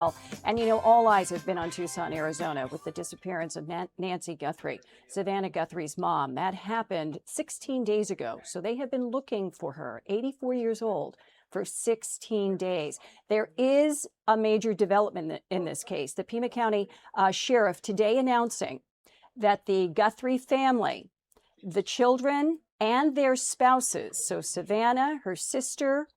And all eyes have been on Tucson, Arizona, with the disappearance of Nancy Guthrie, Savannah Guthrie's mom. That happened 16 days ago. So they have been looking for her, 84 years old, for 16 days. There is a major development in this case. The Pima County Sheriff today announcing that the Guthrie family, the children and their spouses, so Savannah, her sister,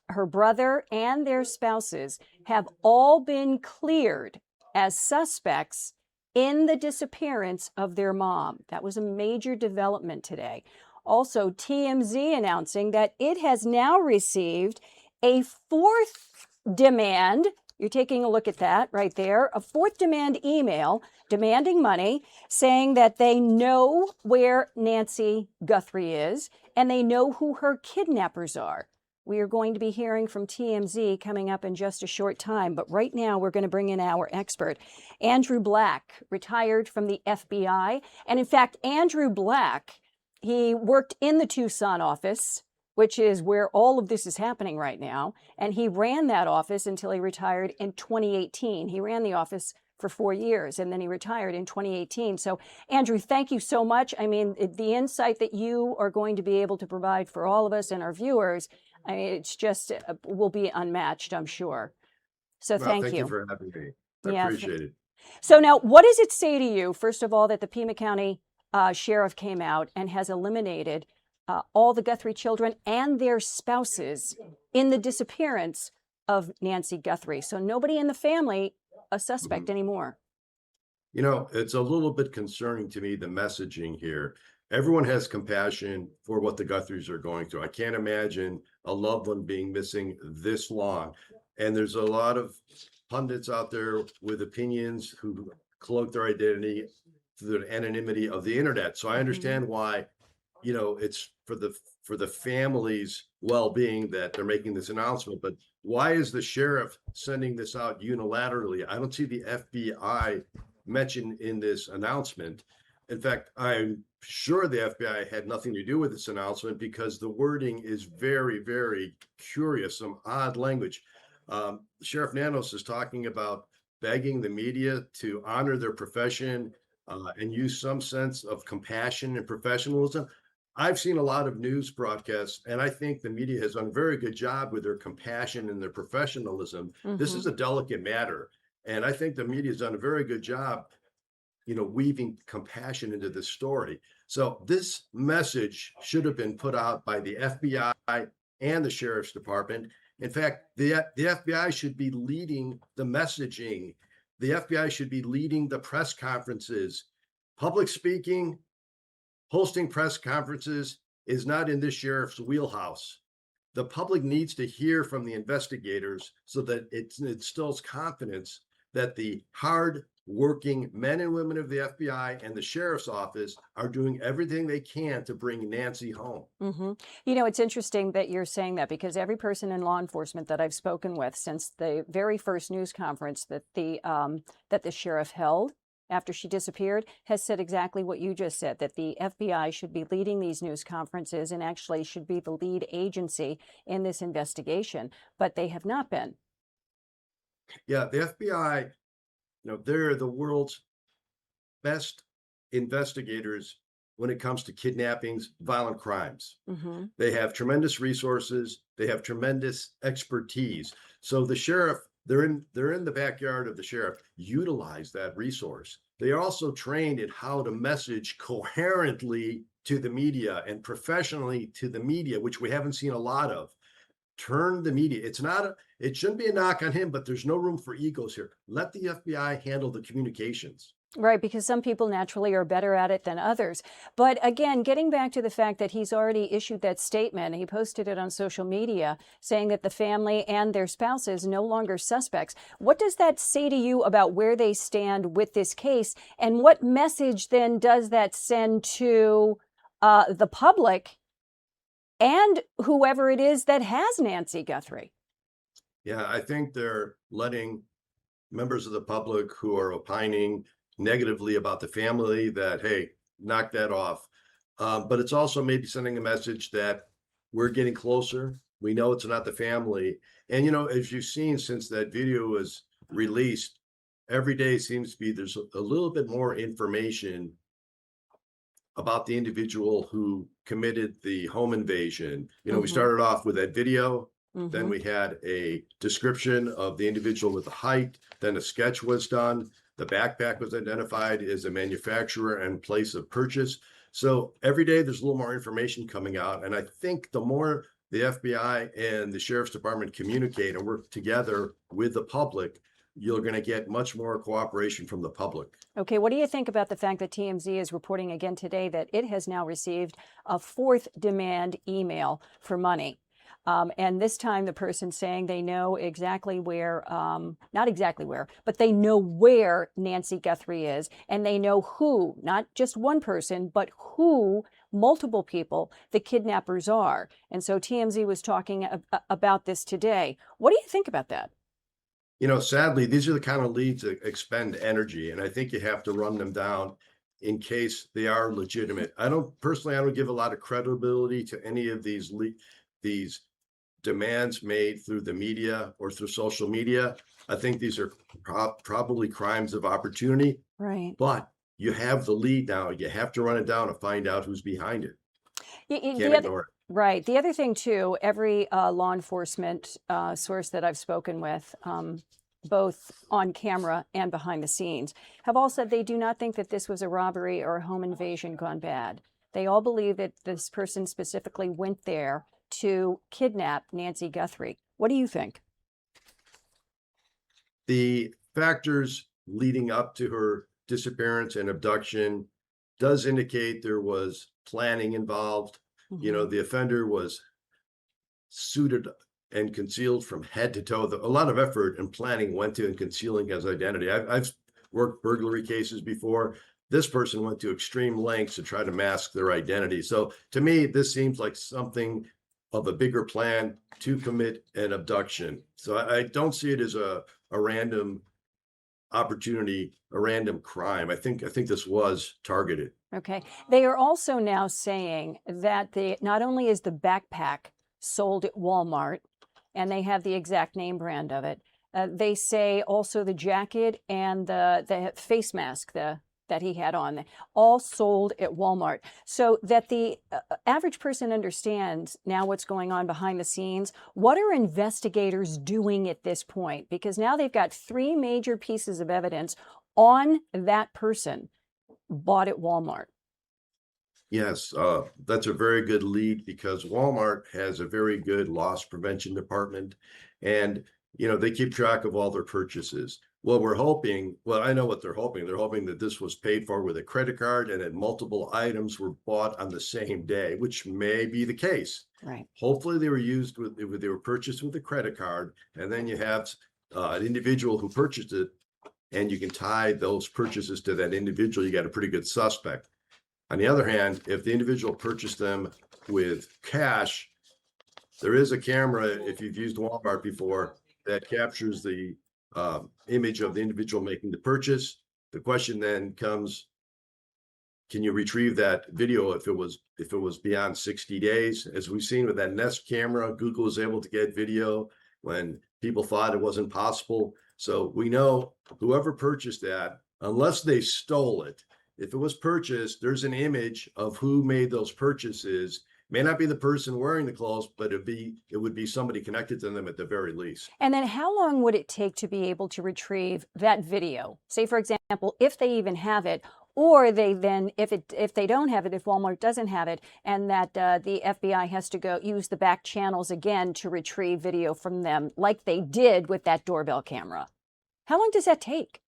her brother, and their spouses, have all been cleared as suspects in the disappearance of their mom. That was a major development today. Also, TMZ announcing that it has now received a fourth demand. You're taking a look at that right there. A fourth demand email demanding money, saying that they know where Nancy Guthrie is and they know who her kidnappers are. We are going to be hearing from TMZ coming up in just a short time. But right now, we're going to bring in our expert, Andrew Black, retired from the FBI. And in fact, Andrew Black, he worked in the Tucson office, which is where all of this is happening right now. And he ran that office until he retired in 2018. He ran the office for 4 years, and then he retired in 2018. So, Andrew, thank you so much. I mean, the insight that you are going to be able to provide for all of us and our viewers, I mean, it's just will be unmatched, I'm sure. So Well, thank thank you you. for having me. I Yeah. appreciate it. So now, what does it say to you, first of all, that the Pima County Sheriff came out and has eliminated all the Guthrie children and their spouses in the disappearance of Nancy Guthrie? So nobody in the family a suspect anymore. It's a little bit concerning to me, the messaging here. Everyone has compassion for what the Guthries are going through. I can't imagine a loved one being missing this long. And there's a lot of pundits out there with opinions who cloak their identity through the anonymity of the internet. So I understand why, it's for the family's well-being that they're making this announcement. But why is the sheriff sending this out unilaterally? I don't see the FBI mentioned in this announcement. In fact, I'm sure the FBI had nothing to do with this announcement because the wording is very, very curious, some odd language. Sheriff Nanos is talking about begging the media to honor their profession and use some sense of compassion and professionalism. I've seen a lot of news broadcasts, and I think the media has done a very good job with their compassion and their professionalism. This is a delicate matter. And I think the media has done a very good job, weaving compassion into this story. So this message should have been put out by the FBI and the Sheriff's Department. In fact, the FBI should be leading the messaging. The FBI should be leading the press conferences. Public speaking, hosting press conferences is not in this sheriff's wheelhouse. The public needs to hear from the investigators so that it instills confidence that the hard-working men and women of the FBI and the sheriff's office are doing everything they can to bring Nancy home. It's interesting that you're saying that because every person in law enforcement that I've spoken with since the very first news conference that the sheriff held after she disappeared has said exactly what you just said, that the FBI should be leading these news conferences and actually should be the lead agency in this investigation, but they have not been. Yeah, the FBI, they're the world's best investigators when it comes to kidnappings, violent crimes. They have tremendous resources. They have tremendous expertise. So the sheriff, they're in the backyard of the sheriff, utilize that resource. They are also trained in how to message coherently to the media and professionally to the media, which we haven't seen a lot of. Turn the media. It shouldn't be a knock on him, but there's no room for egos here. Let the FBI handle the communications. Right, because some people naturally are better at it than others. But again, getting back to the fact that he's already issued that statement, he posted it on social media saying that the family and their spouses no longer suspects. What does that say to you about where they stand with this case? And what message then does that send to the public and whoever it is that has Nancy Guthrie? Yeah, I think they're letting members of the public who are opining negatively about the family that, hey, knock that off. But it's also maybe sending a message that we're getting closer. We know it's not the family. And, as you've seen since that video was released, every day seems to be there's a little bit more information about the individual who committed the home invasion. You know, we Hmm. started off with that video, then Hmm. we had a description of the individual with the height, then a sketch was done. The backpack was identified as a manufacturer and place of purchase. So every day there's a little more information coming out. And I think the more the FBI and the Sheriff's Department communicate and work together with the public, you're going to get much more cooperation from the public. Okay, what do you think about the fact that TMZ is reporting again today that it has now received a fourth demand email for money? And this time the person saying they know exactly where, not exactly where, but they know where Nancy Guthrie is, and they know who, not just one person, but who multiple people the kidnappers are. And so TMZ was talking about this today. What do you think about that? You know, sadly, these are the kind of leads that expend energy, and I think you have to run them down in case they are legitimate. I don't give a lot of credibility to any of these demands made through the media or through social media. I think these are probably crimes of opportunity, Right. but you have the lead now. You have to run it down and find out who's behind it. Can't The other, ignore it. right. The other thing too, every law enforcement source that I've spoken with, both on camera and behind the scenes, have all said they do not think that this was a robbery or a home invasion gone bad. They all believe that this person specifically went there to kidnap Nancy Guthrie. What do you think? The factors leading up to her disappearance and abduction does indicate there was planning involved. You know, Hmm. the offender was suited and concealed from head to toe. A lot of effort and planning went to in concealing his identity. I've worked burglary cases before. This person went to extreme lengths to try to mask their identity. So to me, this seems like something of a bigger plan to commit an abduction. So I don't see it as a random opportunity, a random crime. I think this was targeted. Okay. They are also now saying that not only is the backpack sold at Walmart, and they have the exact name brand of it, they say also the jacket and the face mask that he had on, all sold at Walmart. So that the average person understands now what's going on behind the scenes. What are investigators doing at this point? Because now they've got three major pieces of evidence on that person bought at Walmart. Yes, that's a very good lead because Walmart has a very good loss prevention department, and you know they keep track of all their purchases. Well, I know what they're hoping. They're hoping that this was paid for with a credit card and that multiple items were bought on the same day, which may be the case. Right. Hopefully, they were purchased with a credit card, and then you have an individual who purchased it, and you can tie those purchases to that individual. You got a pretty good suspect. On the other hand, if the individual purchased them with cash, there is a camera, if you've used Walmart before, that captures the image of the individual making the purchase. The question then comes, can you retrieve that video if it was beyond 60 days? As we've seen with that Nest camera, Google was able to get video when people thought it wasn't possible. So we know whoever purchased that, unless they stole it, if it was purchased, there's an image of who made those purchases. May not be the person wearing the clothes, but it would be somebody connected to them at the very least. And then how long would it take to be able to retrieve that video? Say, for example, if they even have it, or they then, if they don't have it, if Walmart doesn't have it, and that the FBI has to go use the back channels again to retrieve video from them, like they did with that doorbell camera. How long does that take?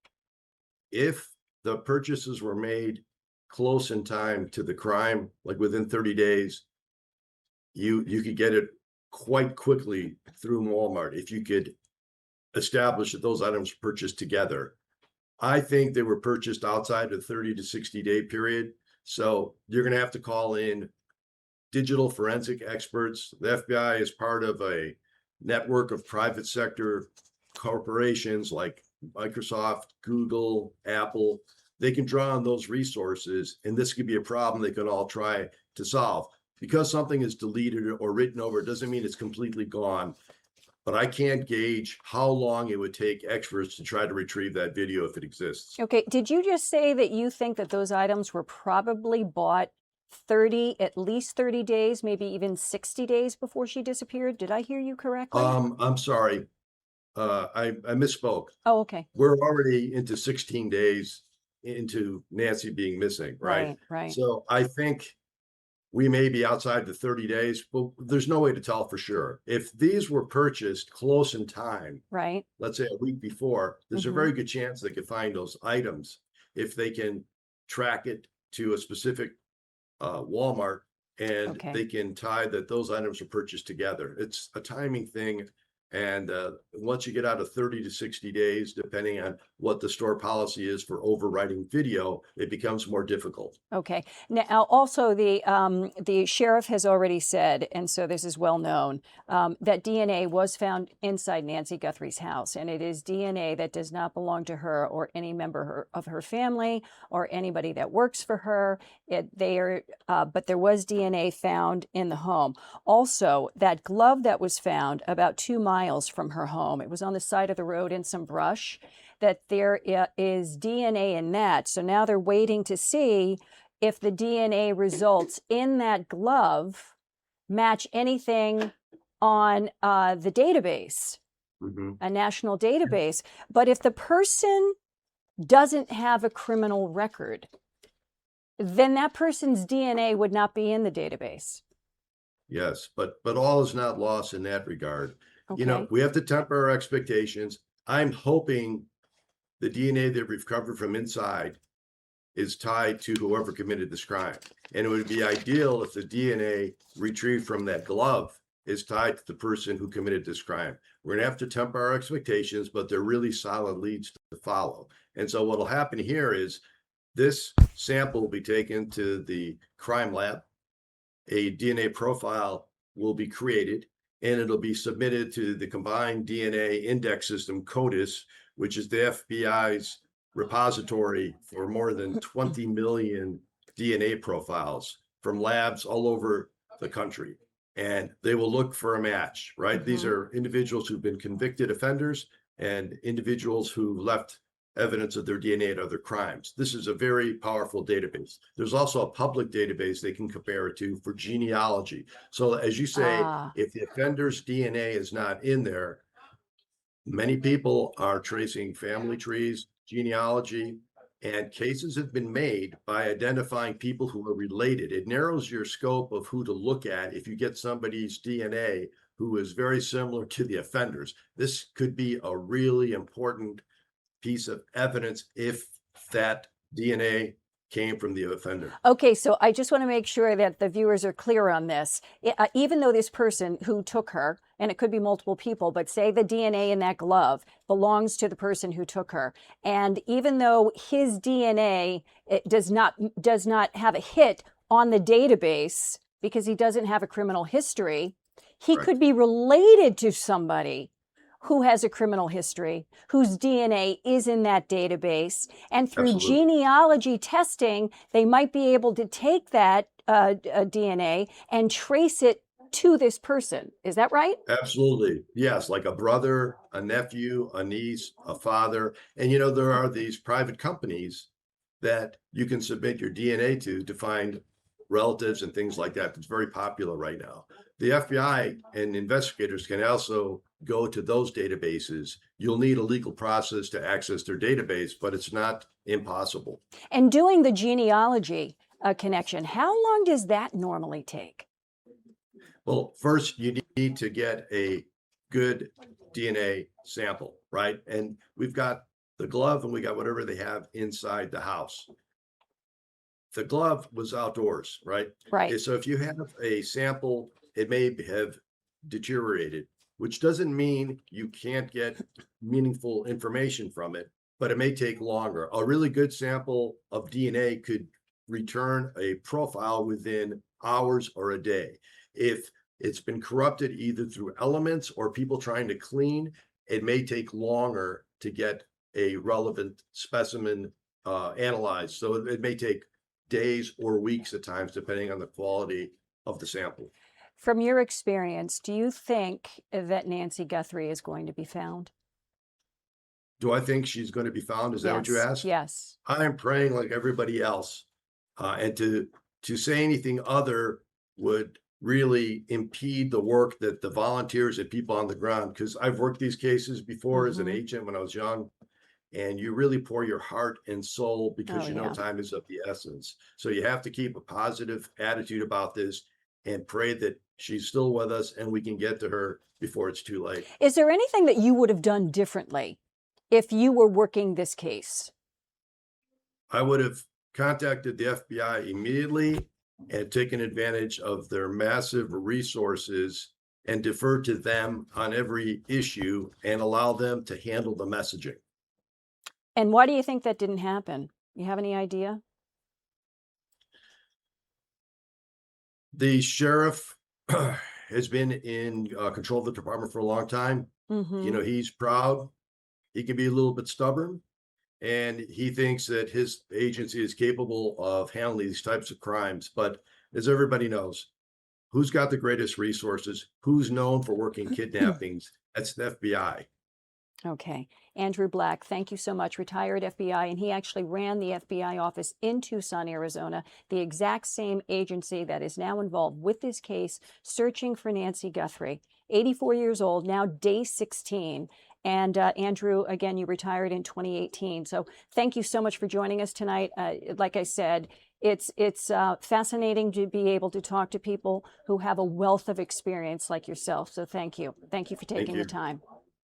If the purchases were made close in time to the crime, like within 30 days, you could get it quite quickly through Walmart if you could establish that those items were purchased together. I think they were purchased outside the 30 to 60-day period. So you're going to have to call in digital forensic experts. The FBI is part of a network of private sector corporations like Microsoft, Google, Apple. They can draw on those resources, and this could be a problem they can all try to solve. Because something is deleted or written over doesn't mean it's completely gone. but I can't gauge how long it would take experts to try to retrieve that video if it exists. Okay, did you just say that you think that those items were probably bought at least 30 days, maybe even 60 days before she disappeared? Did I hear you correctly? I'm sorry, I misspoke. Oh, okay. We're already into 16 days into Nancy being missing, right? Right, right. So I think we may be outside the 30 days, but there's no way to tell for sure. If these were purchased close in time, Right. let's say a week before, there's a Hmm. very good chance they could find those items if they can track it to a specific Walmart, and Okay. they can tie that those items are purchased together. It's a timing thing. And once you get out of 30 to 60 days, depending on what the store policy is for overwriting video, it becomes more difficult. Okay. Now, also, the sheriff has already said, and so this is well known, that DNA was found inside Nancy Guthrie's house, and it is DNA that does not belong to her or any member of her family or anybody that works for her. But there was DNA found in the home. Also, that glove that was found about 2 miles from her home, it was on the side of the road in some brush, that there is DNA in that. So now they're waiting to see if the DNA results in that glove match anything on the database, Mhm. a national database. But if the person doesn't have a criminal record, then that person's DNA would not be in the database. Yes, but all is not lost in that regard. You know, Okay. we have to temper our expectations. I'm hoping the DNA that we've recovered from inside is tied to whoever committed this crime. And it would be ideal if the DNA retrieved from that glove is tied to the person who committed this crime. We're gonna have to temper our expectations, but they're really solid leads to follow. And so what'll happen here is this sample will be taken to the crime lab. A DNA profile will be created, and it'll be submitted to the Combined DNA Index System, CODIS, which is the FBI's repository for more than 20 million DNA profiles from labs all over the country. And they will look for a match, right? These Hmm. are individuals who've been convicted offenders and individuals who left evidence of their DNA at other crimes. This is a very powerful database. There's also a public database they can compare it to for genealogy. So as you say, Ah, if the offender's DNA is not in there, many people are tracing family trees, genealogy, and cases have been made by identifying people who are related. It narrows your scope of who to look at if you get somebody's DNA who is very similar to the offenders. This could be a really important piece of evidence if that DNA came from the offender. okay, so I just want to make sure that the viewers are clear on this. Even though this person who took her, and it could be multiple people, but say the DNA in that glove belongs to the person who took her, and even though his DNA does not have a hit on the database because he doesn't have a criminal history, he could Correct. be related to somebody who has a criminal history, whose DNA is in that database. And through Absolutely. genealogy testing, they might be able to take that DNA and trace it to this person. Is that right? Absolutely. Yes, like a brother, a nephew, a niece, a father. And you know, there are these private companies that you can submit your DNA to find relatives and things like that. It's very popular right now. The FBI and investigators can also go to those databases. You'll need a legal process to access their database, but it's not impossible. And doing the genealogy connection, how long does that normally take? Well, first, you need to get a good DNA sample, right? And we've got the glove and we got whatever they have inside the house. The glove was outdoors, right? Right. And so if you have a sample, it may have deteriorated, which doesn't mean you can't get meaningful information from it, but it may take longer. A really good sample of DNA could return a profile within hours or a day. If it's been corrupted either through elements or people trying to clean, it may take longer to get a relevant specimen analyzed. So it may take days or weeks at times, depending on the quality of the sample. From your experience, do you think that Nancy Guthrie is going to be found? Do I think she's going to be found? Is that what you Yes, asked? yes. I'm praying like everybody else. And to say anything other would really impede the work that the volunteers and people on the ground, because I've worked these cases before as an Hmm. agent when I was young, and you really pour your heart and soul Oh, because you know yeah. time is of the essence. So you have to keep a positive attitude about this and pray that she's still with us and we can get to her before it's too late. Is there anything that you would have done differently if you were working this case? I would have contacted the FBI immediately and taken advantage of their massive resources and deferred to them on every issue and allow them to handle the messaging. And why do you think that didn't happen? You have any idea? The sheriff has been in control of the department for a long time. You Hmm. know, he's proud. He can be a little bit stubborn, and he thinks that his agency is capable of handling these types of crimes. But as everybody knows, who's got the greatest resources? Who's known for working kidnappings? That's the FBI. Okay. Andrew Black, thank you so much. Retired FBI, and he actually ran the FBI office in Tucson, Arizona, the exact same agency that is now involved with this case, searching for Nancy Guthrie. 84 years old, now day 16. And Andrew, again, you retired in 2018. So thank you so much for joining us tonight. Like I said, it's fascinating to be able to talk to people who have a wealth of experience like yourself. So thank you. Thank you for Thank taking the you. time.